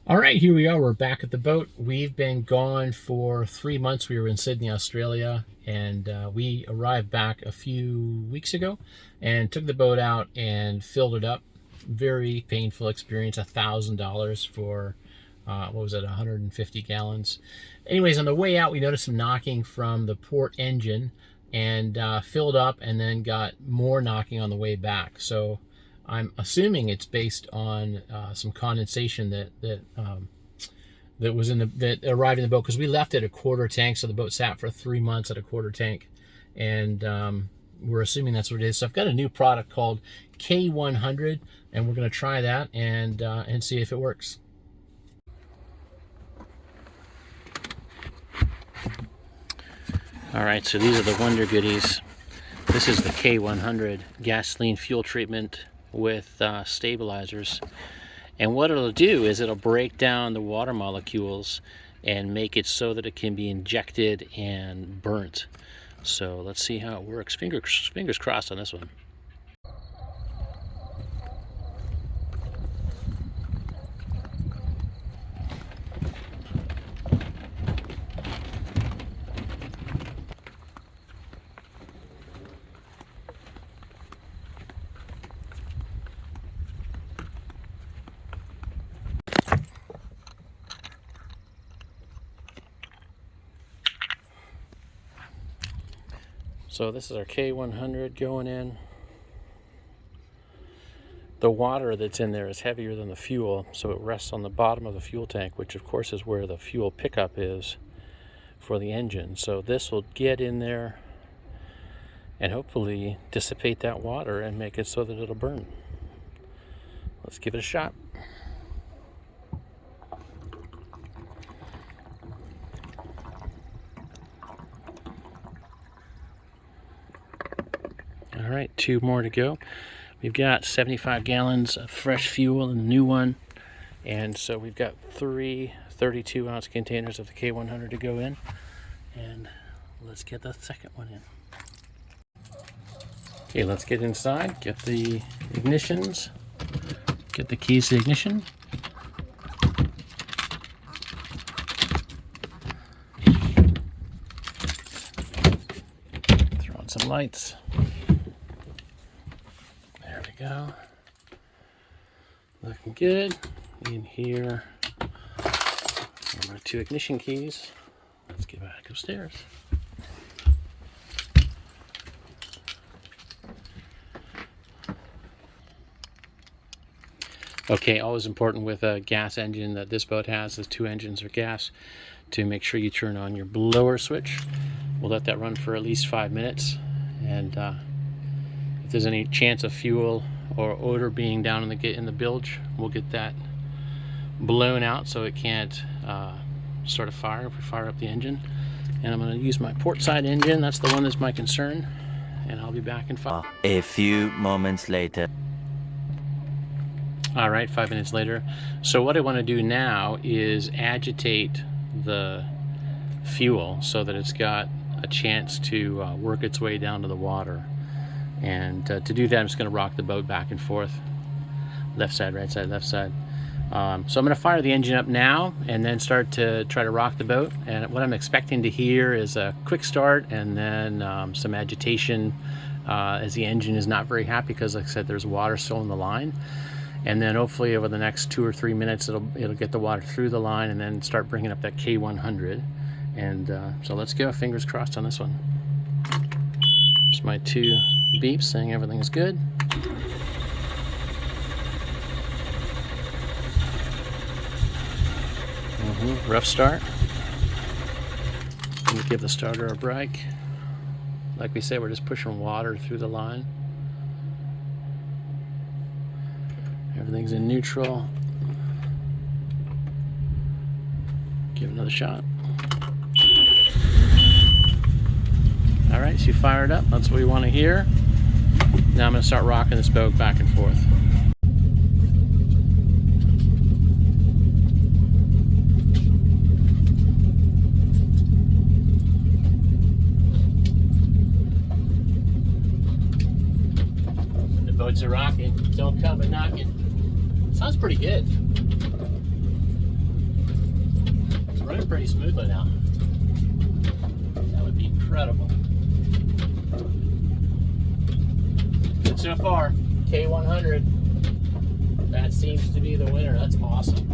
All right, here we are. We're back at the boat. We've been gone for 3 months. We were in Sydney, Australia, and we arrived back a few weeks ago and took the boat out and filled it up. Very painful experience. $1,000 for what was it, 150 gallons. Anyways, on the way out, we noticed some knocking from the port engine and filled up, and then got more knocking on the way back. So I'm assuming it's based on some condensation that was that arrived in the boat, because we left it a quarter tank, so the boat sat for 3 months at a quarter tank, and we're assuming that's what it is. So I've got a new product called K100, and we're going to try that and see if it works. All right, so these are the Wonder Goodies. This is the K100 gasoline fuel treatment with stabilizers, and what it'll do is it'll break down the water molecules and make it so that it can be injected and burnt. So let's see how it works. Fingers crossed on this one. So this is our K100 going in. The water that's in there is heavier than the fuel, so it rests on the bottom of the fuel tank, which of course is where the fuel pickup is for the engine. So this will get in there and hopefully dissipate that water and make it so that it'll burn. Let's give it a shot. All right, 2 more to go. We've got 75 gallons of fresh fuel in the new one, and so we've got 3 32-ounce containers of the K100 to go in, and let's get the second one in. Okay, let's get inside, get the ignitions, get the keys to the ignition. Throw on some lights. There we go. Looking good. In here are my 2 ignition keys. Let's get back upstairs. Okay, always important with a gas engine that this boat has, the 2 engines are gas, to make sure you turn on your blower switch. We'll let that run for at least 5 minutes, and if there's any chance of fuel or odor being down in the bilge, we'll get that blown out so it can't start a fire if we fire up the engine. And I'm going to use my port side engine. That's the one that's my concern, and I'll be back in 5. A few moments later. All right, 5 minutes later. So what I want to do now is agitate the fuel so that it's got a chance to work its way down to the water. And to do that, I'm just going to rock the boat back and forth. Left side, right side, left side. So I'm going to fire the engine up now and then start to try to rock the boat. And what I'm expecting to hear is a quick start and then some agitation as the engine is not very happy, because like I said, there's water still in the line. And then hopefully over the next 2 or 3 minutes, it'll get the water through the line and then start bringing up that K100. And so let's go, fingers crossed on this one. Just my 2 beeps saying everything is good. Rough start. We'll give the starter a break. Like we said, we're just pushing water through the line. Everything's in neutral. Give it another shot. All right, so you fire it up. That's what we want to hear. Now I'm going to start rocking this boat back and forth. The boats are rocking. Don't come a knocking. Sounds pretty good. pretty smoothly now. That would be incredible. Good so far. K100. That seems to be the winner. That's awesome.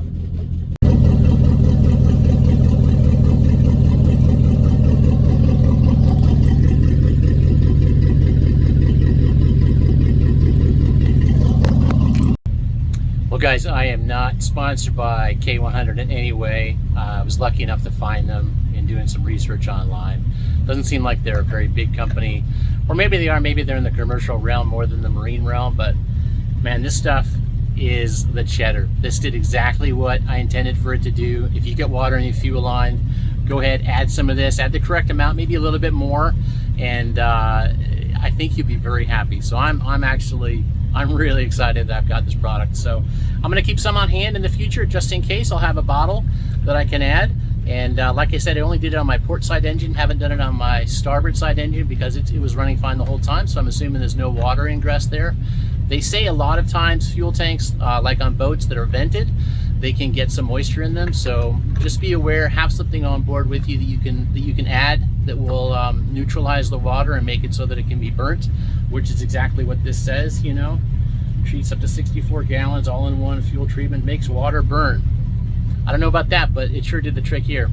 Well, guys, I am not sponsored by K100 in any way. I was lucky enough to find them in doing some research online. Doesn't seem like they're a very big company, or maybe they are. Maybe they're in the commercial realm more than the marine realm. But man, this stuff is the cheddar. This did exactly what I intended for it to do. If you get water in your fuel line, go ahead, add some of this, add the correct amount, maybe a little bit more, and I think you'll be very happy. So I'm really excited that I've got this product. So I'm going to keep some on hand in the future just in case. I'll have a bottle that I can add. And like I said, I only did it on my port side engine, haven't done it on my starboard side engine because it was running fine the whole time. So I'm assuming there's no water ingress there. They say a lot of times fuel tanks, like on boats that are vented, they can get some moisture in them. So just be aware, have something on board with you that you can add that will neutralize the water and make it so that it can be burnt, which is exactly what this says. You know, treats up to 64 gallons, all-in-one fuel treatment, makes water burn. I don't know about that, but it sure did the trick here.